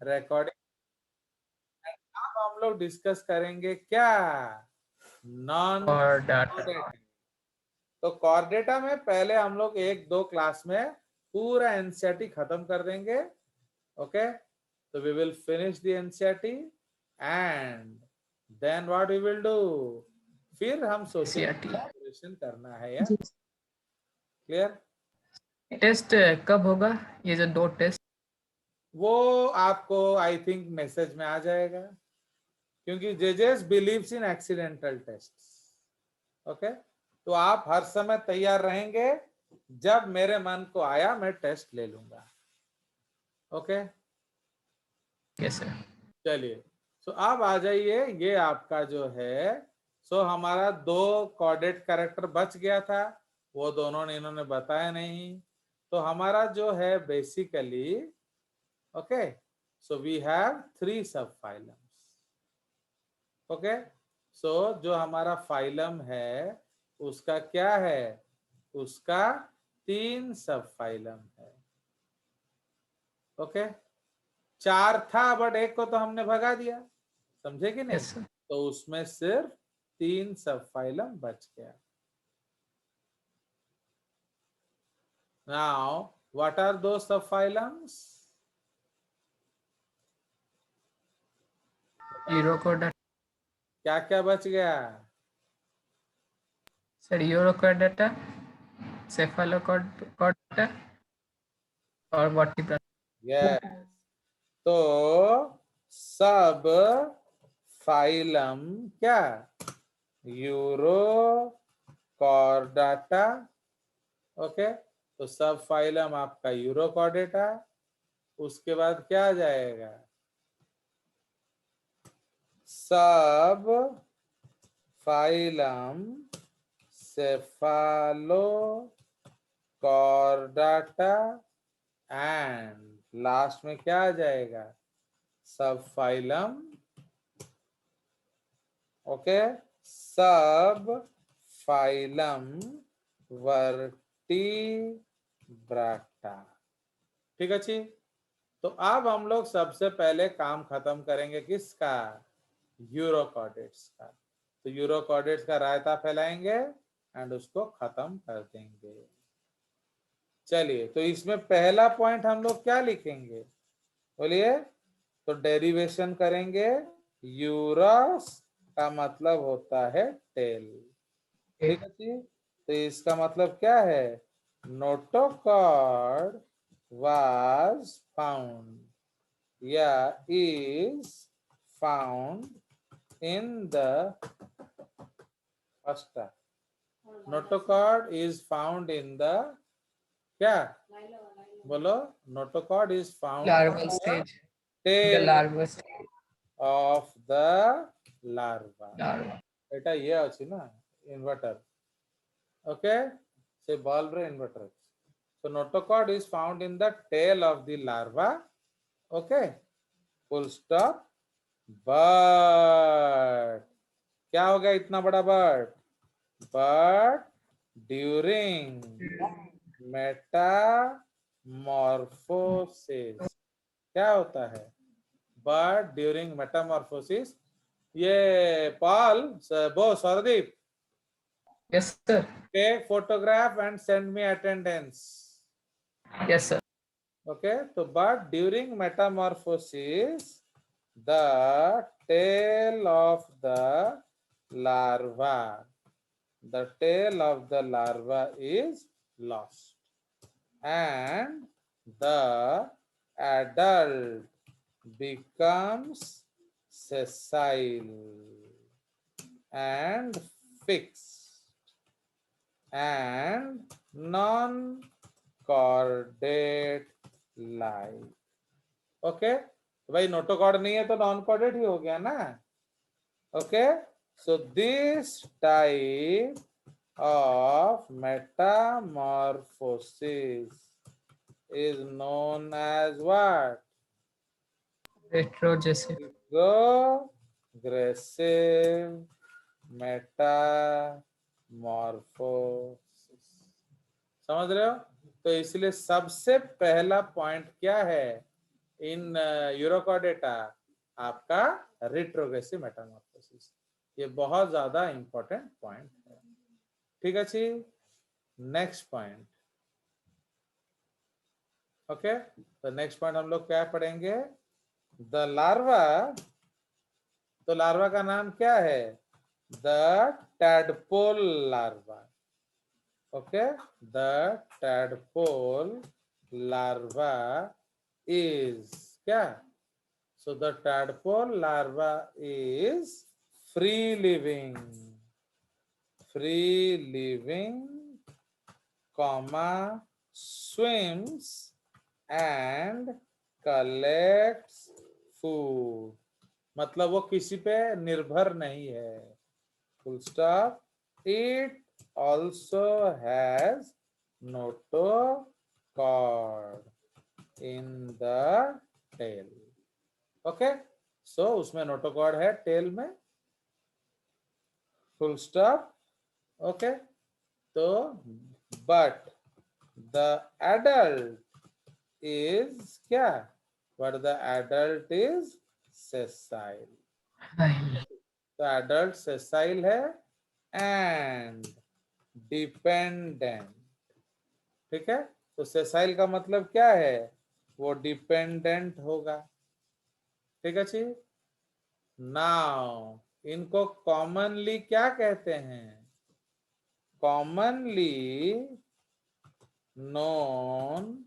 Recording. अब हम लोग डिस्कस करेंगे क्या, नॉन और डाटा। कोडेटा। तो कोर डेटा में पहले हम लोग एक दो क्लास में पूरा एनसीईआरटी खत्म कर देंगे। ओके, तो we will finish the NCERT and then what we will do, फिर हम सोचेंगे कैलकुलेशन करना है या। क्लियर? टेस्ट कब होगा ये जो 2 टेस्ट? वो आपको आई थिंक मैसेज में आ जाएगा, क्योंकि जेजेस believes in accidental test. Okay, तो आप हर समय तैयार रहेंगे, जब मेरे मन को आया मैं टेस्ट ले लूंगा। ओके, कैसे? चलिए, सो अब आ जाइए, ये आपका जो है, सो हमारा 2 कोडेड कैरेक्टर बच गया था, वो दोनों ने इन्होंने बताया नहीं। तो हमारा जो है basically, okay, so we have 3 sub phylums. Okay, सो जो हमारा फाइलम है उसका क्या है, उसका 3 सब फाइलम है। ओके, 4 था बट एक को तो हमने भगा दिया, समझे कि नहीं? Yes sir. तो उसमें सिर्फ 3 सब फाइलम बच गया। नाउ व्हाट आर दो सब फाइलम्स? Euro code data. क्या क्या बच गया? Sir urochordata, cephalochordata और वर्टिब्रल। यस, तो सब फाइलम क्या, यूरो कोर डाटा। ओके, तो सब फाइलम आपका यूरो कोर डाटा, उसके बाद क्या आ जाएगा, सब फाइलम सेफालो कोरडाटा एंड लास्ट में क्या आ जाएगा, सब फाइलम, ओके, सब फाइलम वर्टिब्राटा। ठीक है जी। तो अब हम लोग सबसे पहले काम खत्म करेंगे किसका, यूरो कोऑर्डिनेट्स का। तो यूरो कोऑर्डिनेट्स का रायता फैलाएंगे एंड उसको खत्म कर देंगे। चलिए, तो इसमें पहला पॉइंट हम लोग क्या लिखेंगे, बोलिए? तो डेरिवेशन करेंगे, यूरोस का मतलब होता है टेल। ठीक है जी। तो इसका मतलब क्या है, नोटोकॉर्ड वाज फाउंड या is found in the first, notocard is found in the क्या, बोलो? Notochord is found larval stage, the tail larva stage. Of the larva. Larva. बेटा ये अच्छी ना inverter. Okay, say ball ray inverter. So notochord is found in the tail of the larva. Okay, full stop. But क्या हो गया इतना बड़ा bird, but during Metamorphosis क्या होता है, but during metamorphosis, ये पॉल वो Sourdeep, yes sir. take photograph and send me attendance. Yes sir. Okay, so but during metamorphosis, the tail of the larva, the tail of the larva is lost, and the adult becomes sessile and fixed and non-chordate like. Okay, भाई notochord नहीं है तो non chordate ही हो गया ना। Okay, so this type of Metamorphosis is known as what? रेट्रोजेसिव। Retrogressive Metamorphosis. समझ रहे हो? तो इसलिए सबसे पहला पॉइंट क्या है, इन यूरोकॉर्डेटा आपका रिट्रोग्रेसिव मेटामॉर्फोसिस। ये बहुत ज्यादा इंपॉर्टेंट पॉइंट है। ठीक है जी, नेक्स्ट पॉइंट। ओके, तो नेक्स्ट पॉइंट हम लोग क्या पढ़ेंगे? The larva. तो लार्वा का नाम क्या है? The tadpole larva. Okay, the tadpole larva is क्या? So the tadpole larva is free living, comma, swims and collects food। मतलब वो किसी पे निर्भर नहीं है। Full stop. It also has notochord in the tail। Okay, so उसमें notochord है टेल में। Full stop. ओके, तो बट द एडल्ट इज क्या? But the adult is sessile. तो एडल्ट सेसाइल है एंड डिपेंडेंट। ठीक है, तो सेसाइल का मतलब क्या है? वो डिपेंडेंट होगा। ठीक है जी। नाउ इनको कॉमनली क्या कहते हैं? Commonly known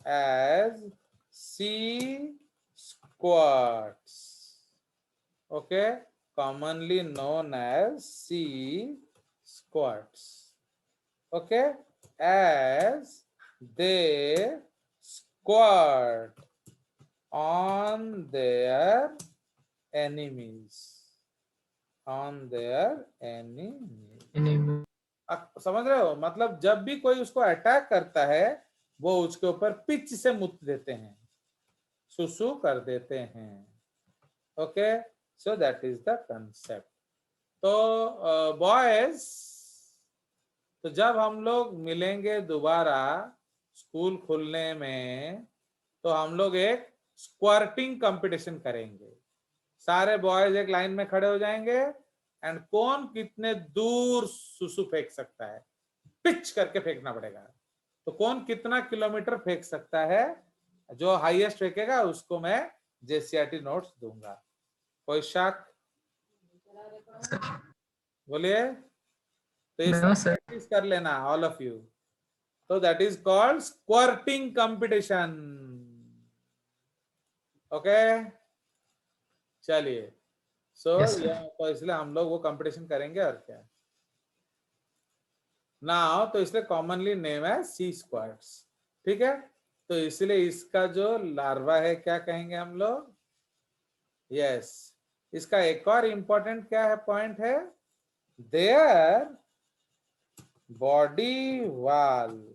as sea squirts. Okay, commonly known as sea squirts. Okay, as they squirt on their enemies, on their enemies। आप समझ रहे हो? मतलब जब भी कोई उसको अटैक करता है वो उसके ऊपर पिच से मुत देते हैं, सुसु कर देते हैं। Okay, so that is the concept. तो बॉयज, तो जब हम लोग मिलेंगे दोबारा स्कूल खुलने में, तो हम लोग एक स्क्वार्टिंग कंपटीशन करेंगे। सारे बॉयज एक लाइन में खड़े हो जाएंगे एंड कौन कितने दूर सुसु फेंक सकता है, पिच करके फेंकना पड़ेगा। तो कौन कितना किलोमीटर फेंक सकता है, जो हाईएस्ट फेंकेगा उसको मैं जेसीआरटी नोट्स दूंगा। कोई शक? बोलिए। तो इसका प्रैक्टिस कर लेना ऑल ऑफ यू। तो that is called squirting competition. Okay, चलिए। तो इसलिए हम लोग वो कंपटीशन करेंगे और क्या। नाउ तो इसलिए कॉमनली नेम है सी स्क्वाड्स। ठीक है, तो इसलिए इसका जो लार्वा है क्या कहेंगे हम लोग? यस, इसका एक और इंपॉर्टेंट क्या है पॉइंट है? Their body wall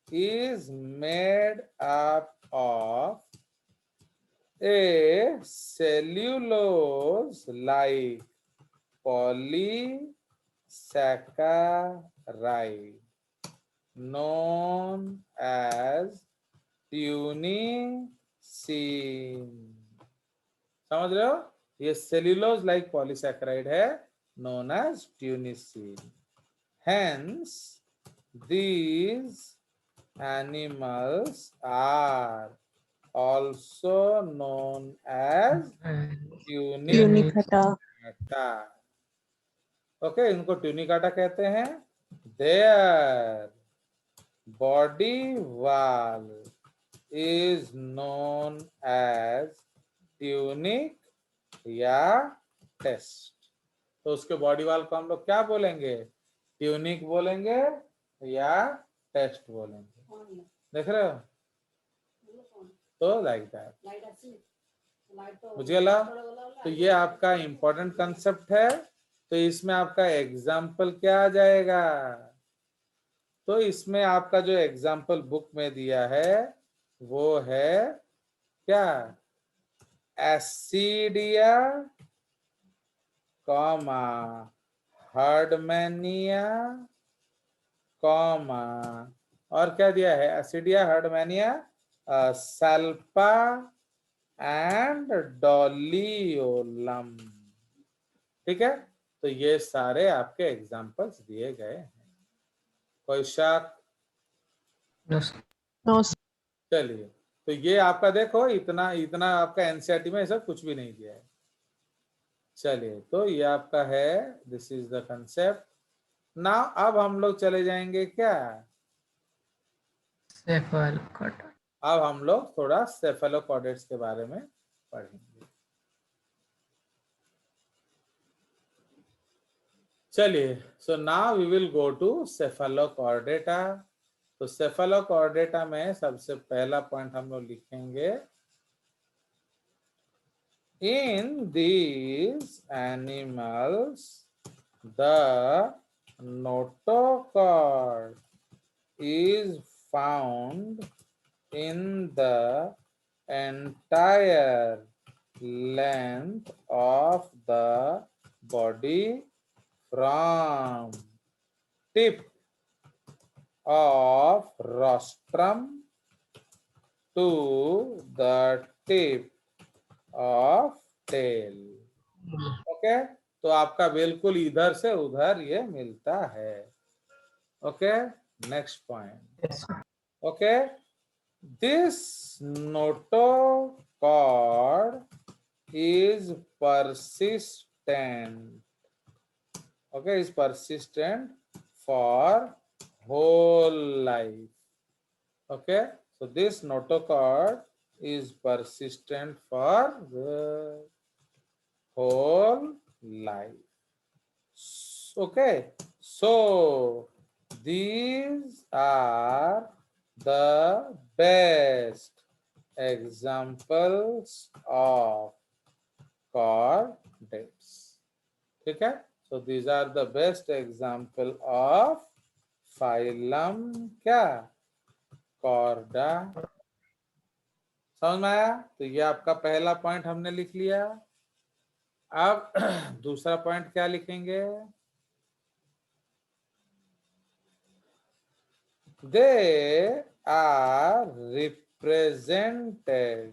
is made up of a cellulose like polysaccharide known as ट्यूनिसीन। समझ रहे हो? ये सेल्यूलोज लाइक पॉलीसैकेराइड है, known as ट्यूनिसीन। Hence, these animals are also known as Tunicata. Okay, इनको ट्यूनिकाटा कहते हैं। Their body wall is known as tunic या test. तो उसके बॉडी वाल को हम लोग क्या बोलेंगे? ट्यूनिक बोलेंगे या टेस्ट बोलेंगे। देख रहे हो? तो लाइक दैट मुझे लगा। तो ये आपका इंपॉर्टेंट कंसेप्ट है। तो इसमें आपका एग्जाम्पल क्या आ जाएगा? तो इसमें आपका जो एग्जाम्पल बुक में दिया है वो है क्या? एसिडिया, कॉमा, हर्डमैनिया, कॉमा, और क्या दिया है? एसिडिया, हर्डमैनिया, सल्पा एंड डॉलियोलम। ठीक है, तो ये सारे आपके एग्जांपल्स दिए गए हैं। कोई शक? No, sir. नो चलिए, तो ये आपका देखो, इतना इतना आपका एनसीईआरटी में सब कुछ भी नहीं दिया है। चलिए, तो ये आपका है, दिस इज द कंसेप्ट। ना अब हम लोग चले जाएंगे क्या, Cephalocod. अब हम लोग थोड़ा सेफेलोकॉर्डेट्स के बारे में पढ़ेंगे। चलिए, so now we will go to cephalochordata. तो सेफेलोकॉर्डेटा में सबसे पहला पॉइंट हम लोग लिखेंगे, in these animals the notochord is found in the entire length of the body from tip of rostrum to the tip of tail। Okay, तो आपका बिल्कुल इधर से उधर ये मिलता है। Okay, next point. Yes, sir. Okay, this notochord is persistent, okay, is persistent for whole life। okay, so this notochord is persistent for the whole life। okay, so these are the best examples of chordates। ठीक है, so these are the best example of phylum क्या, chorda। समझ में आया? तो ये आपका पहला पॉइंट हमने लिख लिया। अब दूसरा पॉइंट क्या लिखेंगे, they are represented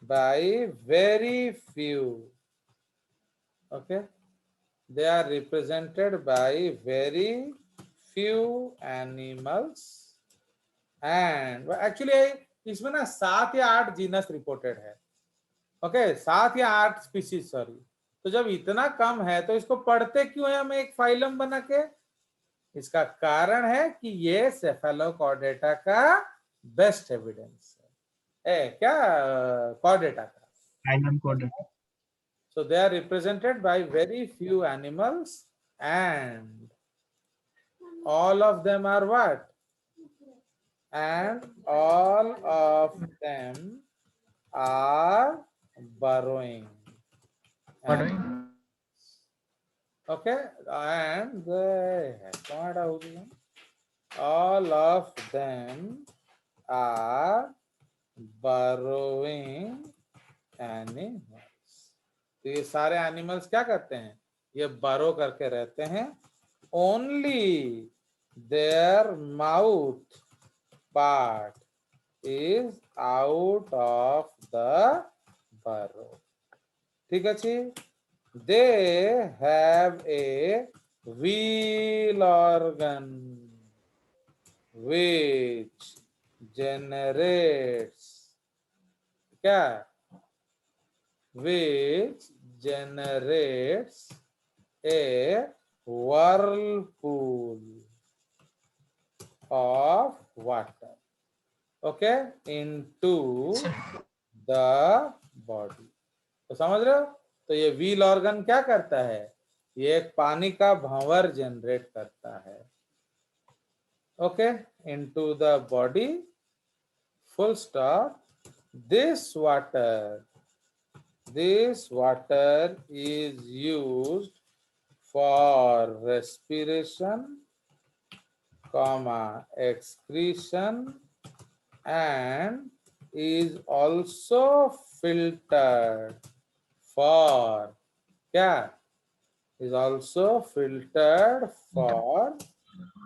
by very few, okay, they are represented by very few animals and actually इसमें ना 7 या 8 जीनस रिपोर्टेड है। ओके, 7 या 8 स्पीशीज, सॉरी। तो जब इतना कम है तो इसको पढ़ते क्यों है हम एक फाइलम बना के? इसका कारण है कि ये सेफेलोकॉर्डेटा का बेस्ट एविडेंस है क्या, कॉर्डेटा का। Phylum Chordata. So they are represented by very few animals and all of them are what? And all of them are burrowing। Following. Okay, and all of them are burrowing animals। तो ये सारे animals क्या करते हैं, ये बरो करके रहते हैं। Only their mouth part is out of the बरो। ठीक है, they have a wheel organ which generates क्या, which generates a whirlpool of water, okay, into the body। तो समझ रहे हो? तो ये व्हील ऑर्गन क्या करता है, ये एक पानी का भंवर जनरेट करता है। Okay, into the body, full stop। this water is used for respiration, comma, excretion and is also filtered for क्या, is also filtered for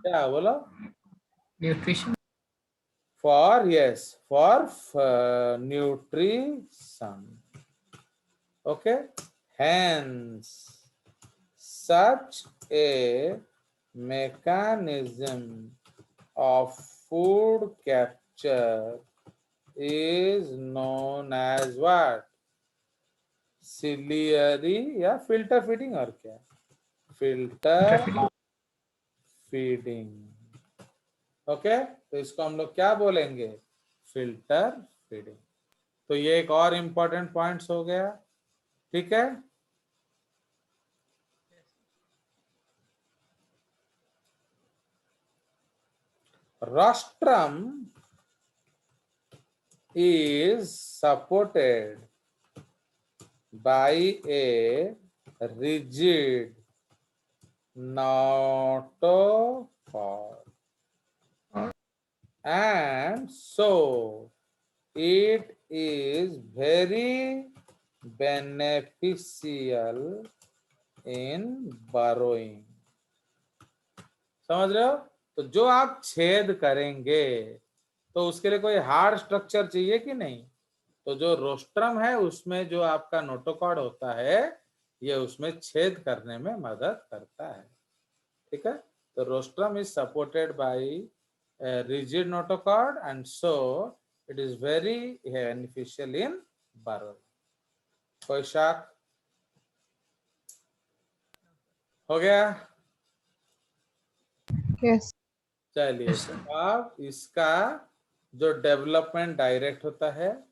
क्या बोलो, Nutrition. for yes, for nutrition. Okay, hence such a mechanism of food capture is known as what? Ciliary या filter feeding और क्या? Filter Traffic. feeding. Okay, तो इसको हम लोग क्या बोलेंगे? Filter feeding. तो ये एक और इंपॉर्टेंट पॉइंट्स हो गया. ठीक है. Rostrum is supported by a rigid notochord, and so it is very beneficial in burrowing. समझ रहे हो? तो जो आप छेद करेंगे तो उसके लिए कोई हार्ड स्ट्रक्चर चाहिए कि नहीं? तो जो रोस्ट्रम है उसमें जो आपका नोटोकॉर्ड होता है ये उसमें छेद करने में मदद करता है. ठीक है. तो rostrum is supported by rigid notochord and so it is very beneficial in burrowing. कोई शक? हो गया? Yes. चलिए, तो अब इसका जो डेवलपमेंट डायरेक्ट होता है,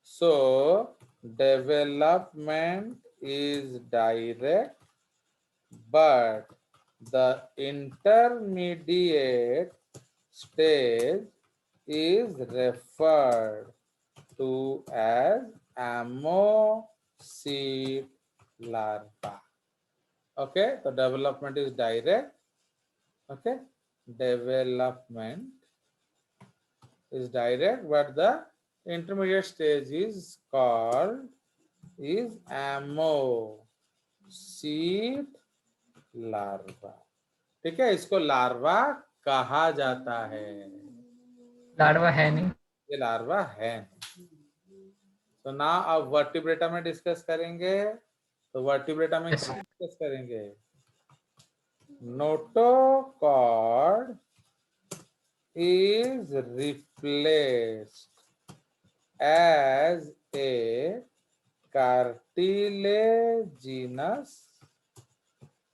सो development is direct but the intermediate stage is referred to as ammoseed larva. Okay, so development is direct. Okay, development is direct, but the intermediate stage is called is ammoseed larva. ठीक है, इसको larva कहा जाता है. Larva है नहीं. ये larva है. तो ना अब वर्टिब्रेटा में डिस्कस करेंगे. तो वर्टिब्रेटा में क्या डिस्कस करेंगे? Notochord is replaced as a cartilaginous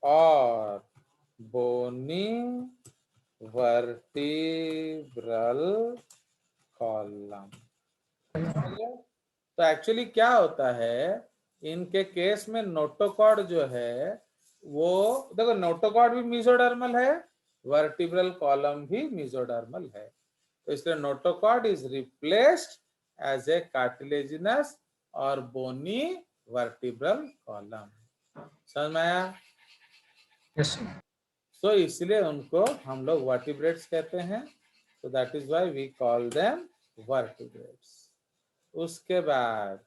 or bony vertebral column. तो एक्चुअली क्या होता है इनके केस में, नोटोकॉर्ड जो है वो देखो, नोटोकॉर्ड भी मीजोडर्मल है, वर्टिब्रल कॉलम भी मीजोडर्मल है. तो इसलिए notochord is replaced as a cartilaginous और बोनी वर्टिब्रल कॉलम. समझ में आया? Yes. सो इसलिए उनको हम लोग वर्टिब्रेट्स कहते हैं. so that is why we call them vertebrates. उसके बाद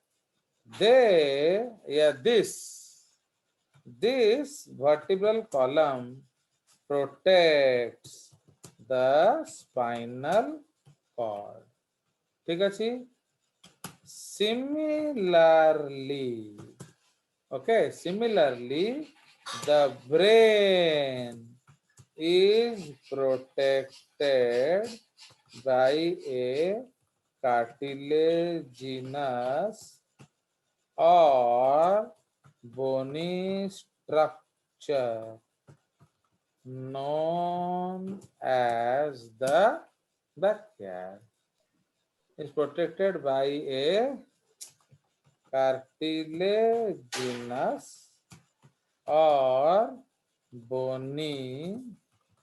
this vertebral column protects the spinal cord. ठीक है जी. Similarly, the brain is protected by a cartilaginous or bony structure known as the क्या is protected by a cartilaginous or bony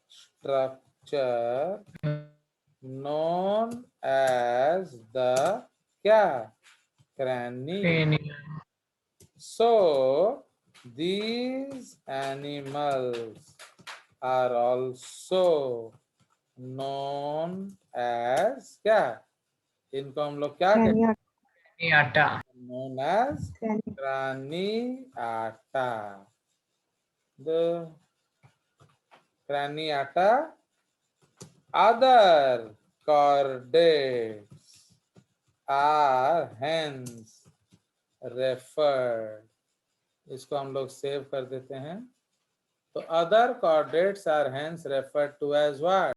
structure known as the cranium. So these animals are also known as इनको हम लोग क्या कहते हैं? Craniata. Known as craniata. The craniata other chordates are hence referred. इसको हम लोग सेव कर देते हैं। तो other chordates are hence referred to as what?